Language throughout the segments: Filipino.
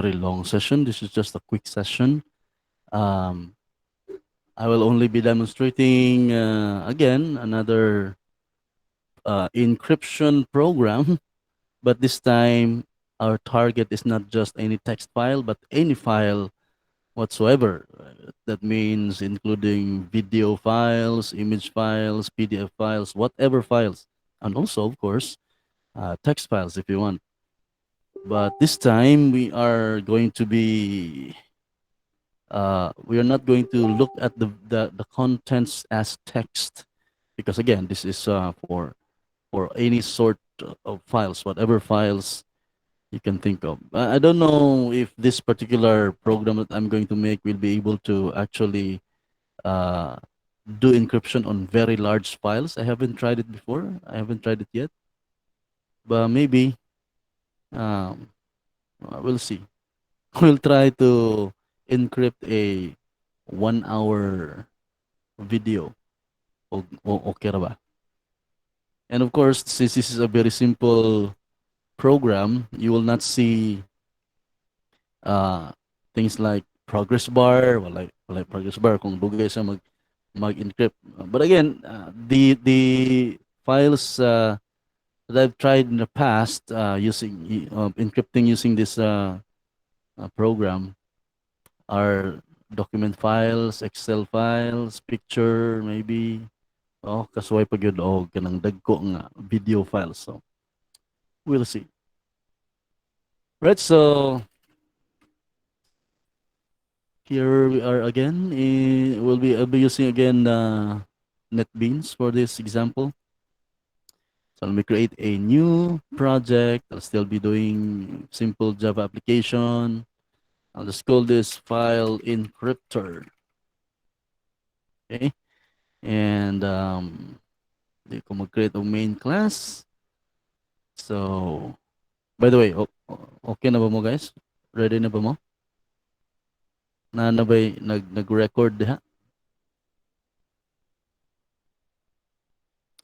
very long session. This is just a quick session. Um, I will only be demonstrating again another encryption program, but this time our target is not just any text file, but any file whatsoever. That means including video files, image files, PDF files, whatever files, and also, of course, text files if you want. But this time we are not going to look at the contents as text, because again, this is for any sort of files, whatever files you can think of. I don't know if this particular program that I'm going to make will be able to actually uh, do encryption on very large files. I haven't tried it before. I haven't tried it yet, but maybe um, we'll see. We'll try to encrypt a 1 hour video. Okay ra ba? And of course, since this is a very simple program, you will not see uh, things like progress bar, wala progress bar kung dugay sa mag-encrypt. But again, the files that I've tried in the past using encrypting using this program are document files, Excel files, picture maybe. Oh, kasuway pag yun og kanang dagko nga video files. So we'll see. Right, so here we are again. I'll be using again NetBeans for this example. So let me create a new project. I'll still be doing simple Java application. I'll just call this file encryptor. Okay. And di ko mag-create a main class. So, by the way, okay na ba mo guys? Ready na ba mo? Na ba'y nag-record diha?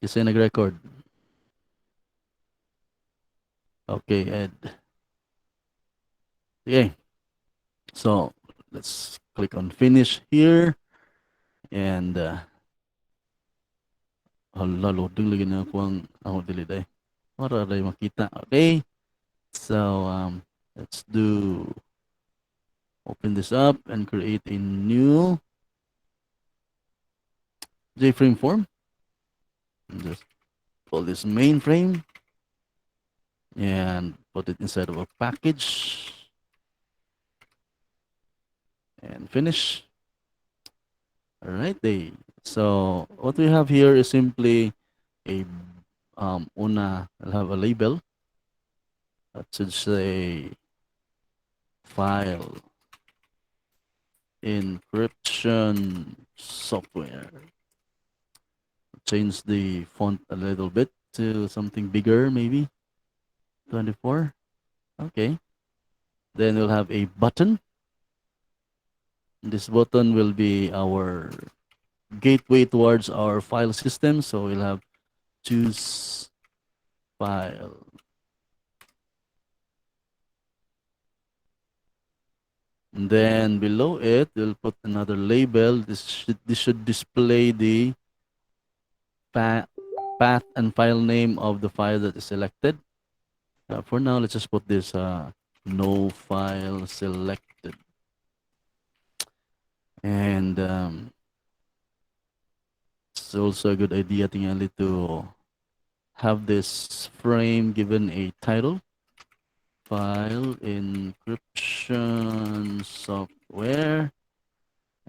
Kasi nag-record. Okay, Ed. Okay. So, let's click on finish here. And, hala, loading lagi na ako ako delete eh. Para rin makita. Okay. So, let's open this up and create a new JFrame form. And just call this mainframe and put it inside of a package and finish. All right, so what we have here is simply a una. I'll have a label that should say file encryption software. Change the font a little bit to something bigger, maybe 24. Okay. Then we'll have a button. This button will be our gateway towards our file system. So we'll have choose file. And then below it, we'll put another label. This should display the path and file name of the file that is selected. For now, let's just put this no file selected. And it's also a good idea tingali to have this frame given a title. File encryption software.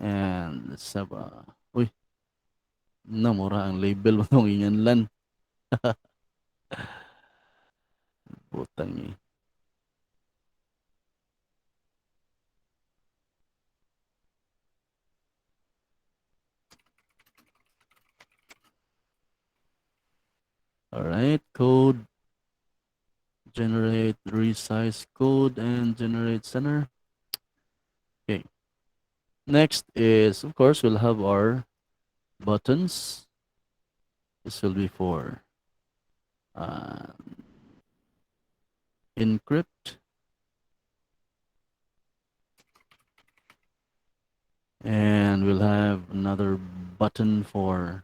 And let's have a... Uy, namura ang label mo itong inganlan. Putang eh. All right, code, generate resize code, and generate center. Okay. Next is, of course, we'll have our buttons. This will be for encrypt. And we'll have another button for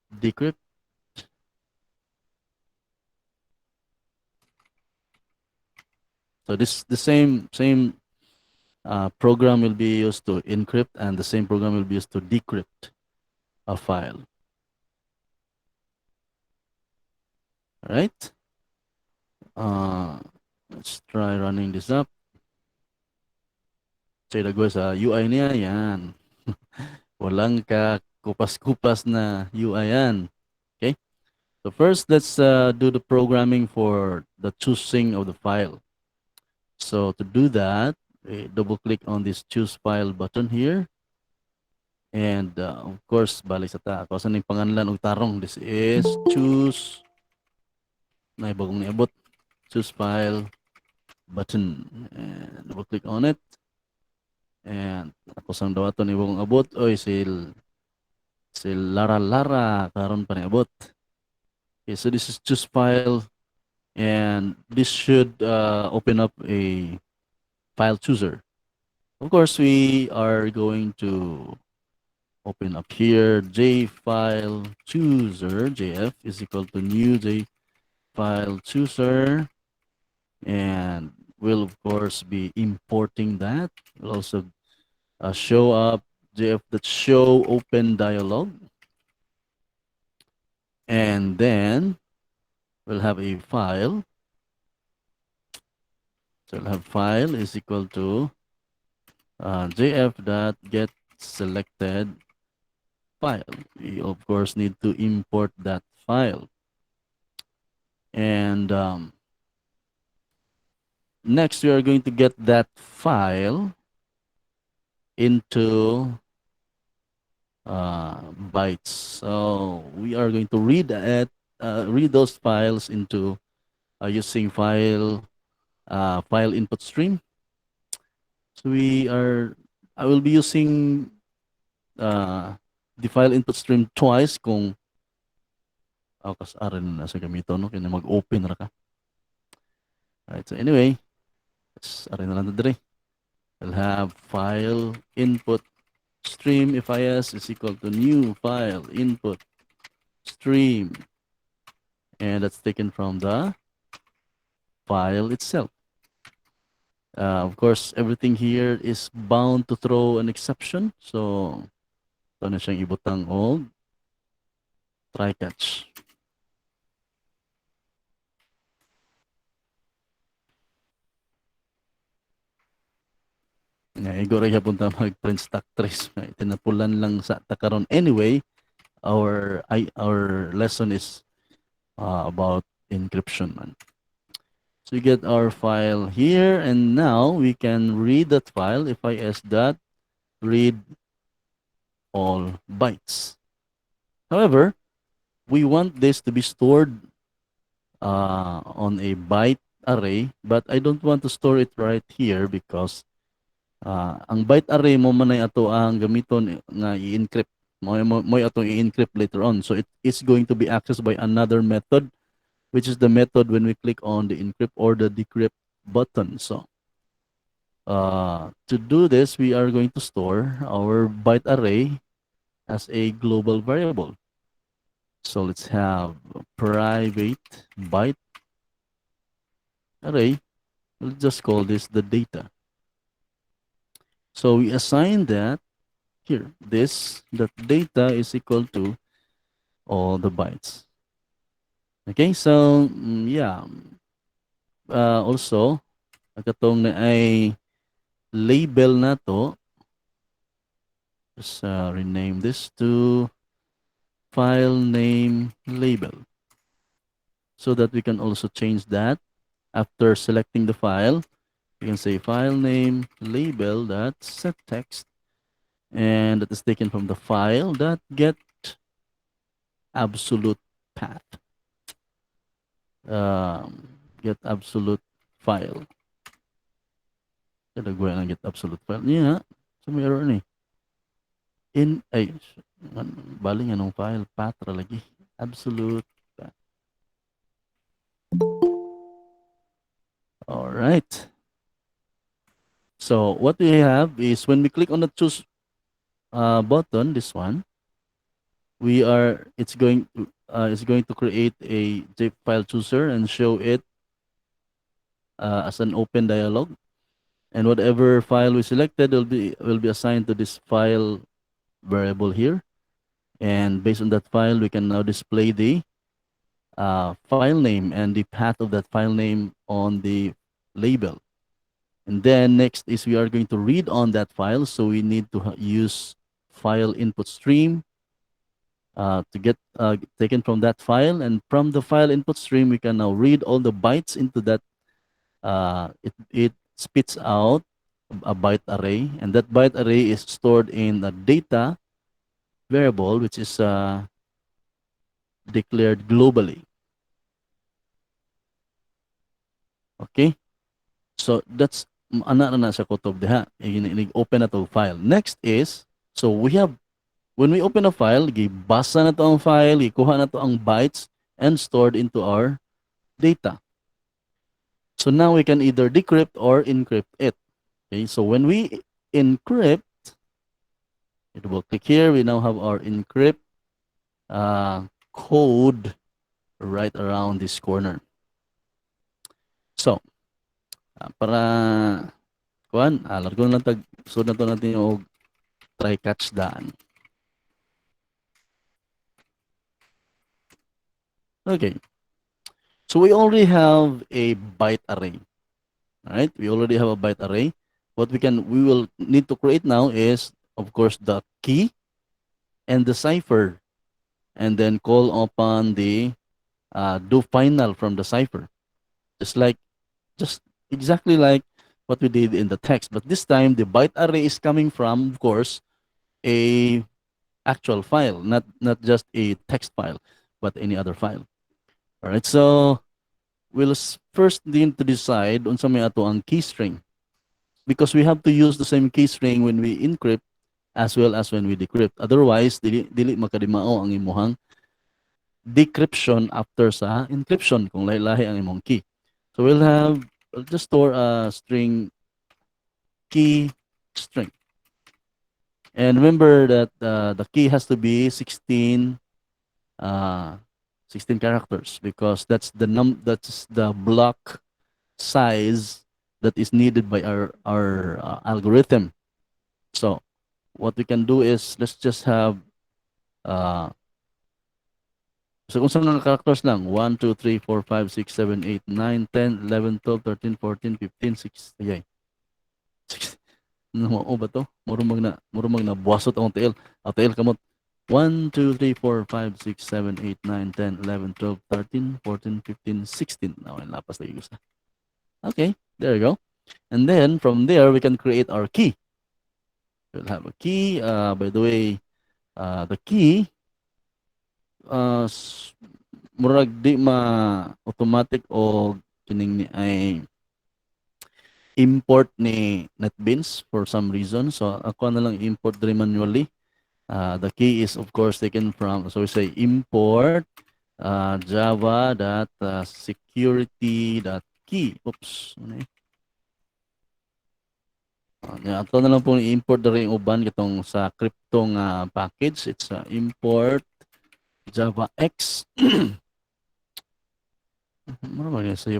decrypt. So this the same program will be used to encrypt, and the same program will be used to decrypt a file. All right. Uh, let's try running this up. Say gue sa UI niya, yan. Walang ka kupas-kupas na UI yan. Okay. So first, let's do the programming for the choosing of the file. So to do that, double click on this choose file button here. And of course, balik sa ta. Kung saan yung pangalan ng tarong, this is choose, na ibagong niabot, choose file button. And double click on it. And ako sang daw ato ni ibagong abot, oy, sil Lara karon pa niabot. Okay, so this is choose file, and this should open up a file chooser. Of course, we are going to open up here J file chooser, JF is equal to new J file chooser, and we'll of course be importing that. We'll also show up JF that show open dialog, and then we'll have a file. So we'll have file is equal to jf dot get selected file. We of course need to import that file. And next we are going to get that file into bytes. So we are going to read those files into using file input stream. So I will be using the file input stream twice kung kas aran na sa gamito no kaya mag-open ra ka. Alright, so anyway, aran na lang diri. We'll have file input stream FIS is equal to new file input stream, and that's taken from the file itself. Of course, everything here is bound to throw an exception. So, ito na siyang ibutang og try catch. Igo rin punta mag-print stock trace. Tinapulan lang sa takaron. Anyway, our lesson is about encryption, man. So we get our file here, and now we can read that file. FIS dot read all bytes. However, we want this to be stored on a byte array, but I don't want to store it right here because ang byte array mo man ay ato ang gamiton nga i-encrypt. Mo ato i-encrypt later on. So it is going to be accessed by another method, which is the method when we click on the encrypt or the decrypt button. So to do this, we are going to store our byte array as a global variable. So let's have private byte array. We'll just call this the data. So we assign that here. That data is equal to all the bytes. Okay, so yeah. Also, katong na ay label na to. Just rename this to file name label, so that we can also change that after selecting the file. You can say file name label that set text, and that is taken from the file that get absolute path. Get absolute file. Kada gue lang get absolute file. Yeah, so may error ni. Baling anong file path ra lagi. Absolute path. All right. So what we have is when we click on the choose button, this one, it's going to create a zip file chooser and show it as an open dialog. And whatever file we selected will be assigned to this file variable here. And based on that file, we can now display the file name and the path of that file name on the label. And then next is we are going to read on that file. So we need to use file input stream to get taken from that file. And from the file input stream, we can now read all the bytes into that. It spits out a byte array. And that byte array is stored in the data variable, which is declared globally. Okay? So that's ana na sa kutob diha. Open na to file. Next is, so when we open a file, gibasa na to ang file, ikuha na to ang bytes and stored into our data. So now we can either decrypt or encrypt it. Okay, so when we encrypt, it will click here. We now have our encrypt code right around this corner. So, para kuan, largo lang tag so na to natin yung try catch daan. Okay. So we already have a byte array. All right? We already have a byte array. What we will need to create now is, of course, the key and the cipher, and then call upon the do final from the cipher, just exactly like what we did in the text. But this time, the byte array is coming from, of course, a actual file, not just a text file, but any other file. All right. So we'll first need to decide on sa may ato ang key string, because we have to use the same key string when we encrypt as well as when we decrypt. Otherwise, dili makadimao ang imuhang decryption after sa encryption kung lahi-lahi ang imong key. So we'll just store a string key string. And remember that the key has to be 16 characters, because that's the block size that is needed by our algorithm. So what we can do is let's just have so kung saan characters lang 1, 2, 3, 4, 5, 6, 7, 8, 9, 10, 11, 12, 13, 14, 15, 6, ayay. 6, ano ba to? Murumag na buwasot ang TL. Ang TL kamot. 1, 2, 3, 4, 5, 6, 7, 8, 9, 10, 11, 12, 13, 14, 15, 16. Now, lapas lagi gusto. Okay, there you go. And then from there, we can create our key. We'll have a key. By the way, the key, murag di automatic o kining ni ay import ni NetBeans for some reason. So ako na lang import diri manually. The key is of course taken from, so we say import java.security.key. Oops. Ato na lang po i-import diri yung uban kitong sa cryptong package. It's import javax. Ano ba yan sa'yo?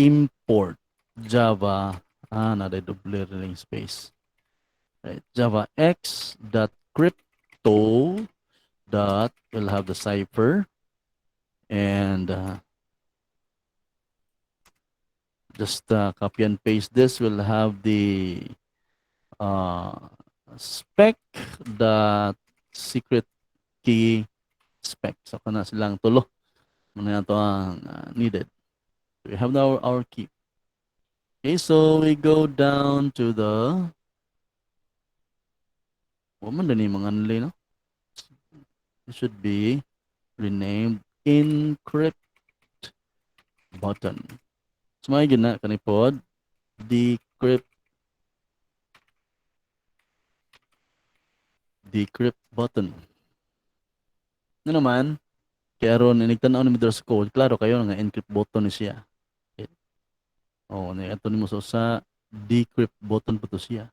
Import java double ring space. Right. javax.crypto dot we'll have the cipher, and just copy and paste this. We'll have the spec dot secret key spec. So kana silang tulo. Muna ito ang needed. We have now our key. Okay, so we go down to the woman na ni mga nila, no? It should be renamed encrypt button. So may gina kanipod decrypt button. Ano naman, kaya ron inigtanaw ni Midras Code, klaro kayo nga encrypt button ni siya. Okay. Oh, ni ato nimo sa decrypt button pa to siya.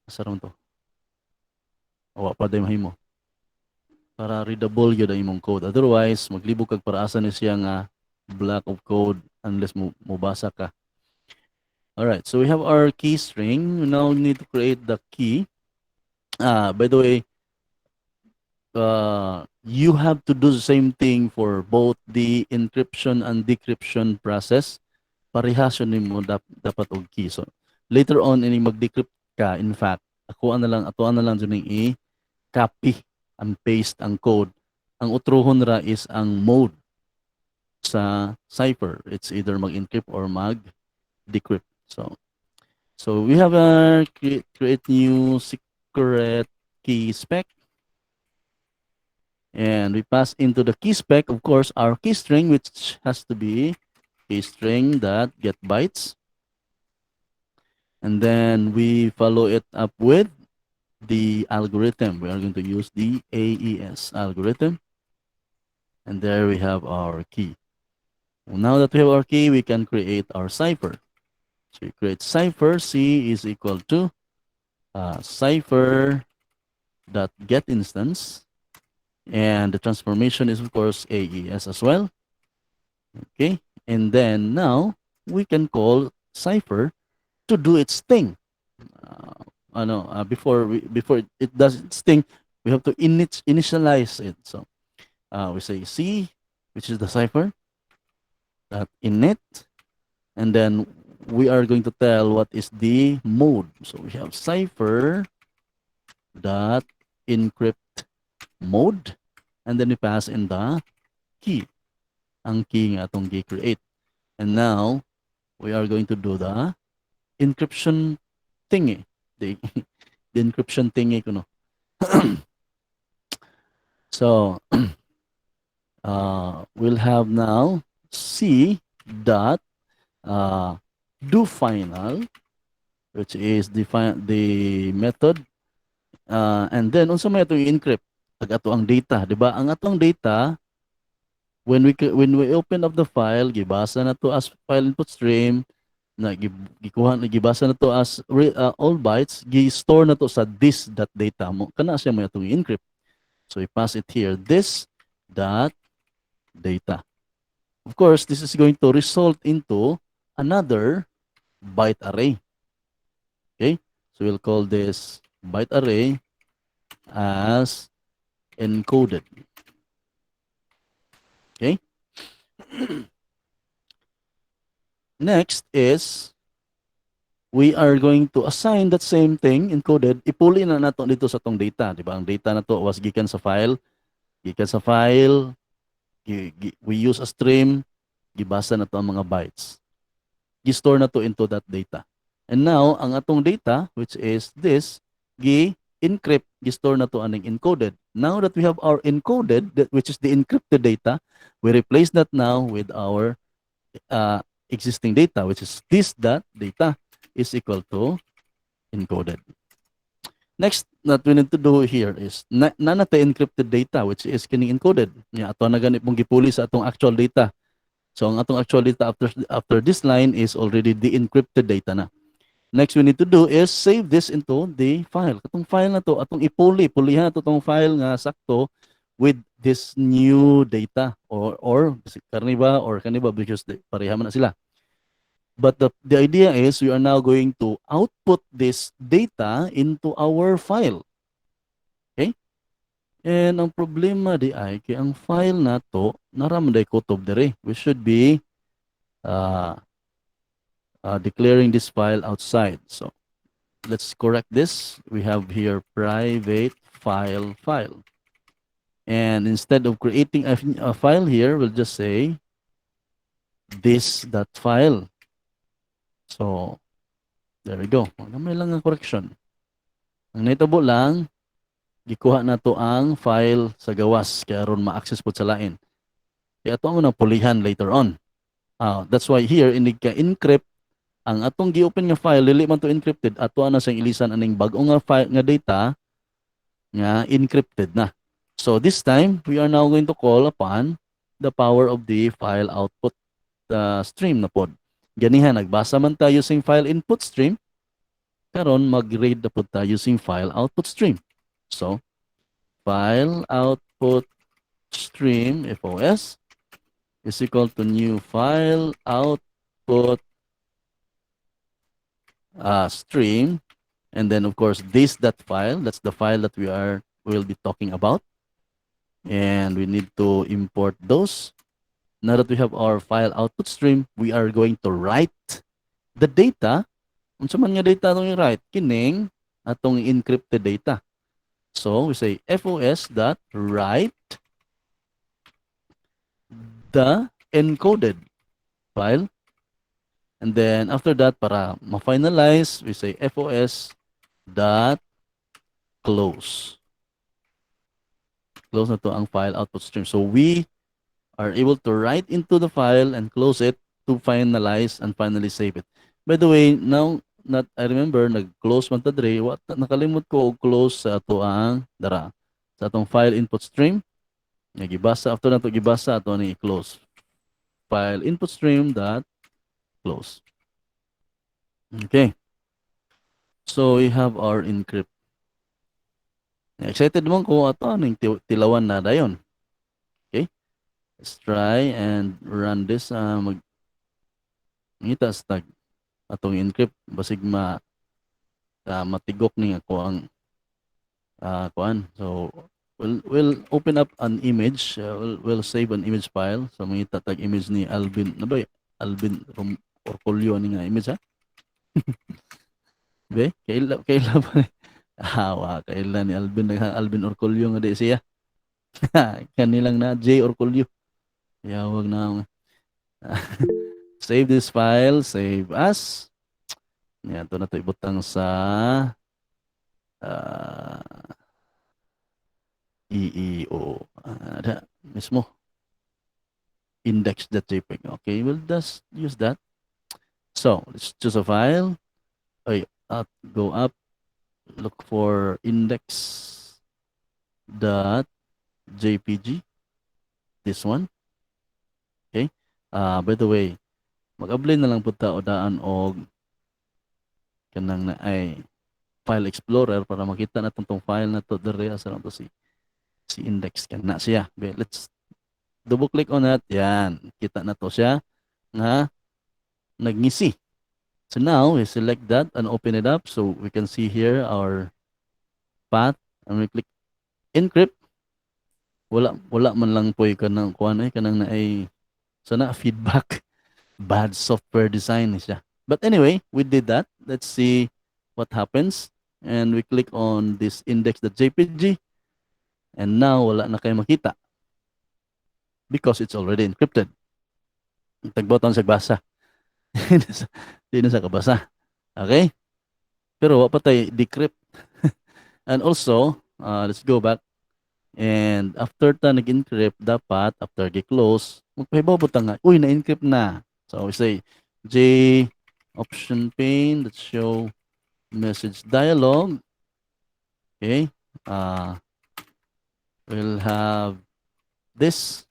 Asa ron to? Awa pa day mahimo. Para readable gyud ang imong code. Otherwise, maglibog kag para asa ni siya nga block of code unless mo basa ka. All right, so we have our key string. We now need to create the key. By the way, you have to do the same thing for both the encryption and decryption process. Parehas yun mo dapat og key. So, later on, ini mag-decrypt ka, in fact, ato na lang dyan i-copy and paste ang code. Ang utrohon ra is ang mode sa cipher. It's either mag-encrypt or mag-decrypt. So we have a create new secret key spec. And we pass into the key spec, of course, our key string, which has to be key string that get bytes. And then we follow it up with the algorithm. We are going to use the AES algorithm. And there we have our key. Well, now that we have our key, we can create our cipher. So we create cipher. C is equal to cipher dot get instance. And the transformation is, of course, AES as well. Okay. And then now we can call cipher to do its thing. Before it does its thing, we have to initialize it. So we say C, which is the cipher, that init, and then we are going to tell what is the mode. So we have cipher dot encrypt mode, and then we pass in the key. Ang key nga atong create. And now we are going to do the encryption thingy. The encryption thingy kuno. So we'll have now C dot do final, which is the method, and then unsa may atong encrypt ag ato ang data, di ba? Ang atong data when we open up the file, gibasa na to as file input stream, na gibasa na to as all bytes, gi-store na to sa this.data mo. Kana siya may atong encrypt. So we pass it here, this dot data. Of course, this is going to result into another byte array. Okay? So we'll call this byte array as encoded. Okay? Next is we are going to assign that same thing encoded. Ipuli na nato dito sa tong data, di ba? Ang data na to was gikan sa file. Gikan sa file, we use a stream, gibasa na to ang mga bytes. Gi-store na to into that data. And now, ang atong data, which is this, gi-encrypt, gi-store na to aning encoded. Now that we have our encoded, which is the encrypted data, we replace that now with our existing data, which is this data is equal to encoded. Next that we need to do here is nanate encrypted data, which is kining encoded. Nya ato na gani pong gipuli sa atong actual data. So ang atong actual data after this line is already the encrypted data na. Next we need to do is save this into the file. Katong file na to atong pulihan to tong file nga sakto with this new data or kaniba because pareha man na sila. But the idea is we are now going to output this data into our file. Okay? And ang problema di ay kay ang file na to naramanday kutob dere. We should be declaring this file outside. So let's correct this. We have here private file. And instead of creating a file here, we'll just say this.file. So there we go. May lang ang correction. Ang nitabo lang, gikuha na to ang file sa gawas kaya aron ma-access po sa lain. Kaya ito ang pulihan later on. That's why here, inig ka encrypt ang atong gi-open nga file, dili man to encrypted, ato na siyang ilisan aning bag-o nga file nga data nga encrypted na. So this time, we are now going to call upon the power of the file output stream na pod. Ganihan, nagbasa man tayo using file input stream, karon mag-read na po tayo using file output stream. So, file output stream, FOS, is equal to new file output stream. And then, of course, that file, that's the file that will be talking about. And we need to import those. Now that we have our file output stream, we are going to write the data. Unsa man nga data itong i-write? Kining atong encrypted data. So we say FOS dot write the encoded file. And then after that, para ma-finalize, we say FOS dot close. Close na to ang file output stream. So we are able to write into the file and close it to finalize and finally save it. By the way, now not I remember nag-close man ta dre, what nakalimot ko og close sa ato ang dara sa atong file input stream. Nga gibasa after nato gibasa ato ni i-close. File input stream dot close. Okay. So we have our encrypt. Excited mo ko ato ning tilawan na dayon. Okay? Let's try and run this ngita sa tag atong encrypt basig matigok ni ako ang kuan. So we'll open up an image. We'll save an image file. So mangita tag image ni Alvin. Ano ba? Alvin Orcolio ni nga image ha? Be, kaila pa ni. Kaila ni Alvin Orcolio nga di siya. Kanilang na J Orcolio. Ya wag na. Save this file, save as. Yan, ito na ito ibutang sa EEO. Mismo. Index.jpg. Okay, we'll just use that. So, let's choose a file. Go up. Look for index.jpg. This one. Okay. By the way, mag-apply na lang po ta o daan og kanang na ay file explorer para makita natin tong file na to dere asa na to si index kana siya. Okay, let's double click on that. Yan, kita na to siya nga nagngisi. So now we select that and open it up so we can see here our path and we click encrypt. Wala man lang po kanang kuan kanang na ay sana feedback. Bad software design siya. But anyway, we did that. Let's see what happens. And we click on this index.jpg. And now, wala na kayo makita. Because it's already encrypted. Tagboton sa basa. Hindi na sa kabasa. Okay? Pero wala pa tayo decrypt. And also, let's go back. And after ta nag-encrypt, dapat, after gi-close, magpahibaw po nga, uy, na-encrypt na. So we say J option pane, let's show message dialog. Okay. We'll have this.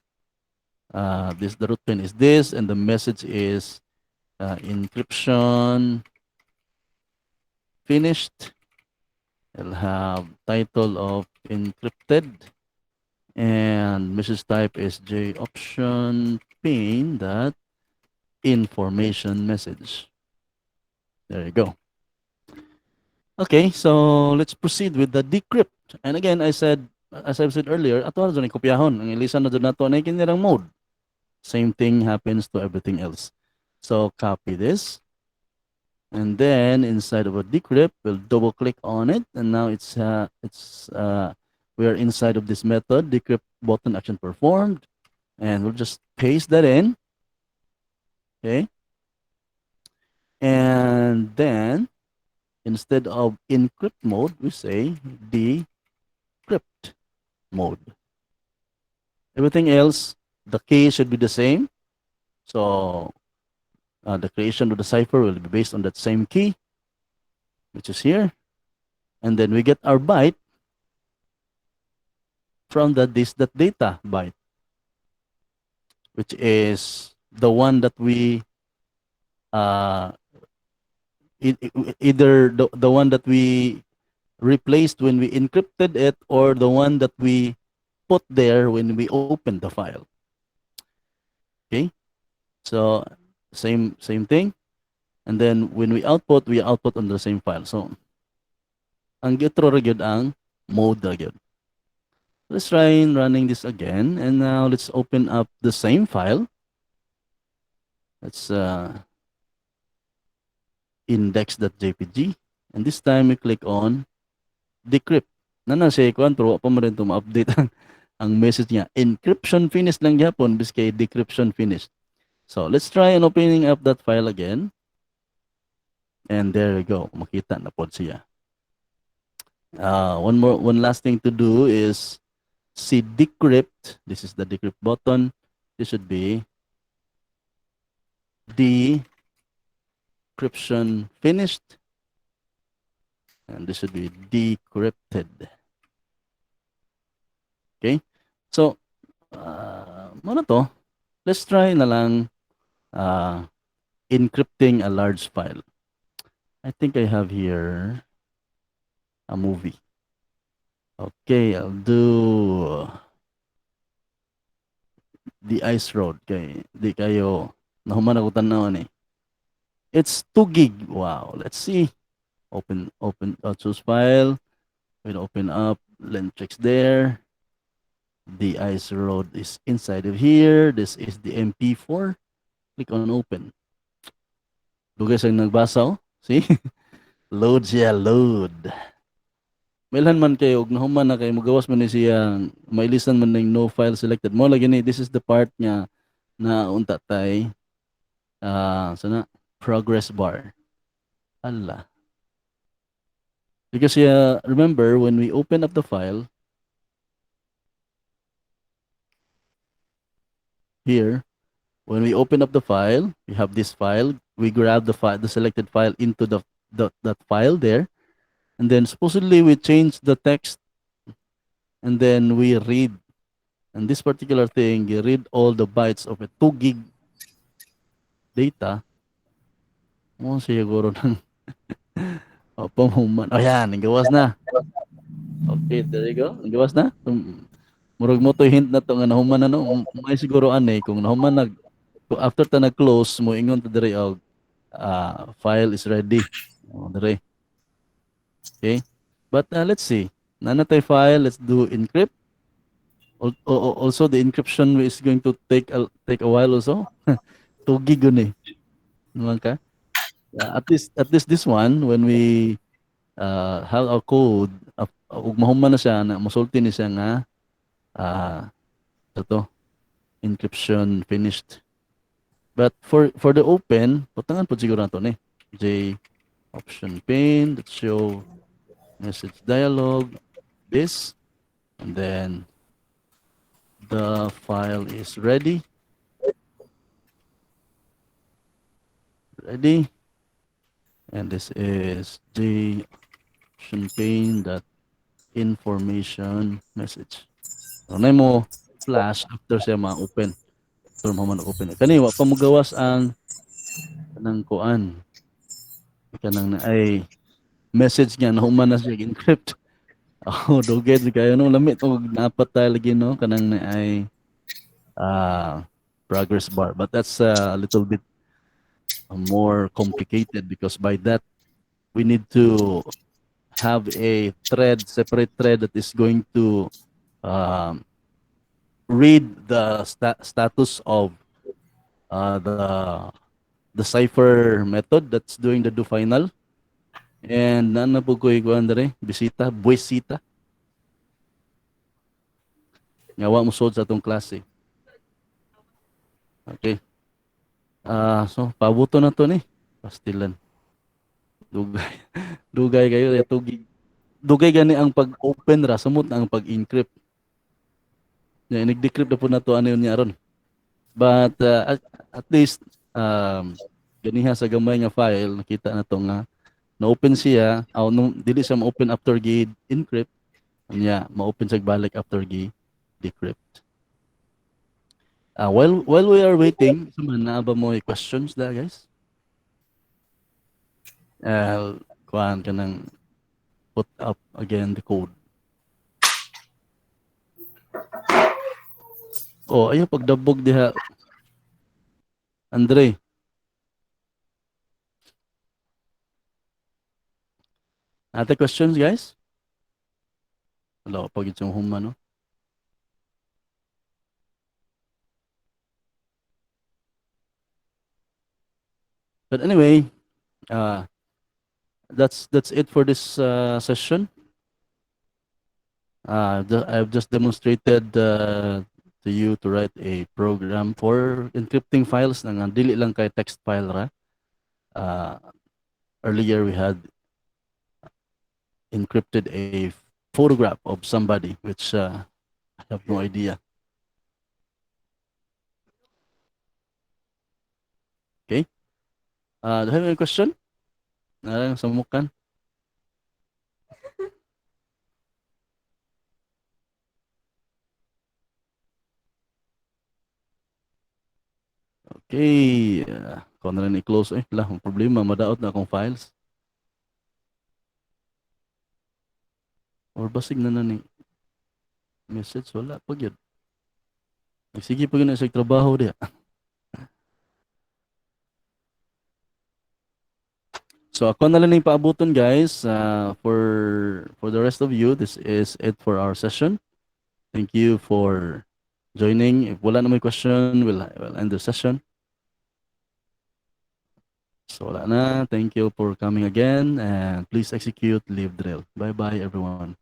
The root pin is this, and the message is encryption finished. We'll have title of encrypted, and message type is J option pane that information message. There you go. Okay, so let's proceed with the decrypt. And again, as I've said earlier, ato na kopyahon. Ang ilisan na doon nato na ikinirang mode. Same thing happens to everything else. So copy this. And then inside of a decrypt, we'll double click on it. And now we are inside of this method, decrypt button action performed. And we'll just paste that in. Okay. And then instead of encrypt mode, we say decrypt mode. Everything else, the key should be the same. So the creation of the cipher will be based on that same key, which is here. And then we get our byte from the this.data byte, which is the one that we uh, either the one that we replaced when we encrypted it or the one that we put there when we opened the file. Okay, so same thing. And then when we output on the same file. So ang gitro ra gyud ang mode ra gyud. Let's try running this again, and now let's open up the same file. Let's index.jpg, and this time we click on decrypt. Nana siya kuan pero wa pa man rin to ma-update ang message niya. Encryption finished lang gyapon biskay decryption finished. So let's try and opening up that file again. And there we go. Makita na pod siya. One last thing to do is see decrypt. This is the decrypt button. This should be decryption finished. And this should be decrypted. Okay? So, ano to? Let's try na lang encrypting a large file. I think I have here a movie. Okay, I'll do the Ice Road. Okay, di kayo nahuman ako tanawan eh. It's 2 gig. Wow, let's see. Choose file. We'll open up. Lentrix there. The Ice Road is inside of here. This is the MP4. Click on open. Dugay sa nagbasa oh. See? Load siya, load. Mailhan man kayo, og nahuman na kayo, magawas man ni siya, mailisan man ng no file selected. Mo lagi ni, this is the part niya na unta tay. Sana, progress bar. Ala. Because remember, when we open up the file, here, when we open up the file, we have this file, we grab the selected file into that file there, and then supposedly we change the text, and then we read, and this particular thing, you read all the bytes of a 2 gig data. Mo siguro ng pamuman. Oh yan, nagawas na. Okay, there you go. Nagawas na. Murag mo to hint na to nga nahuman na no. May siguro ani kung nahuman after ta nag-close mo ingon ta diri og file is ready. Diri. Okay? But let's see. Nanatay file, let's do encrypt. Also, the encryption is going to take a while also. 2 gig yun eh. Naman ka? At least this one, when we have our code, ug mahuman na siya, na masulti ni siya nga, ito, encryption finished. But for the open, putangan po siguro nato ni. J option pane, let's show message dialog, this, and then the file is ready. Ready. And this is J option pane that information message. So na mo flash after siya ma-open. After mo man open. Kani wa pa mo gawas ang kanang kuan. Kanang ay message niya na human na siya encrypt. Oh, dugay kayo no lamit og napat tayo lagi no kanang na ay progress bar. But that's a little bit more complicated because by that we need to have a separate thread that is going to read the status of the cipher method that's doing the do final. And nana po ko ikuan dere bisita, buwisita. Ngawa mo sod sa atong klase. Okay. So pabuto na to ni. Pastilan. Dugay. Dugay kayo tugig. Dugay gani ang pag-open ra sumot na ang pag-encrypt. Nag-decrypt na po na to ano yun niya ron. But at least ganiha sa gamay nga file nakita na to nga na-open siya nung dili siya ma-open after encrypt niya ma-open siya balik after decrypt. While we are waiting, na ba mo questions da guys? kuhaan ka ng put up again the code. Oh, ayaw pagdabog diha. Andre, ate questions guys? Wala ko pag itong huma, no? But anyway, uh, that's it for this session. I've just demonstrated to you to write a program for encrypting files na nga dili lang kay text file ra. Uh, Earlier we had encrypted a photograph of somebody, which I have no idea. Okay. Do you have any question? Samukan. Okay. Kung na lang i-close eh. Wala, ang problema. Madaot na akong files. Or basig na ni message. Wala pag yun. Sige pag yun sa trabaho diya. So ako na lang yung paabuton guys. For the rest of you, this is it for our session. Thank you for joining. If wala na may question, we'll end the session. So wala na. Thank you for coming again and please execute, leave drill. Bye bye everyone.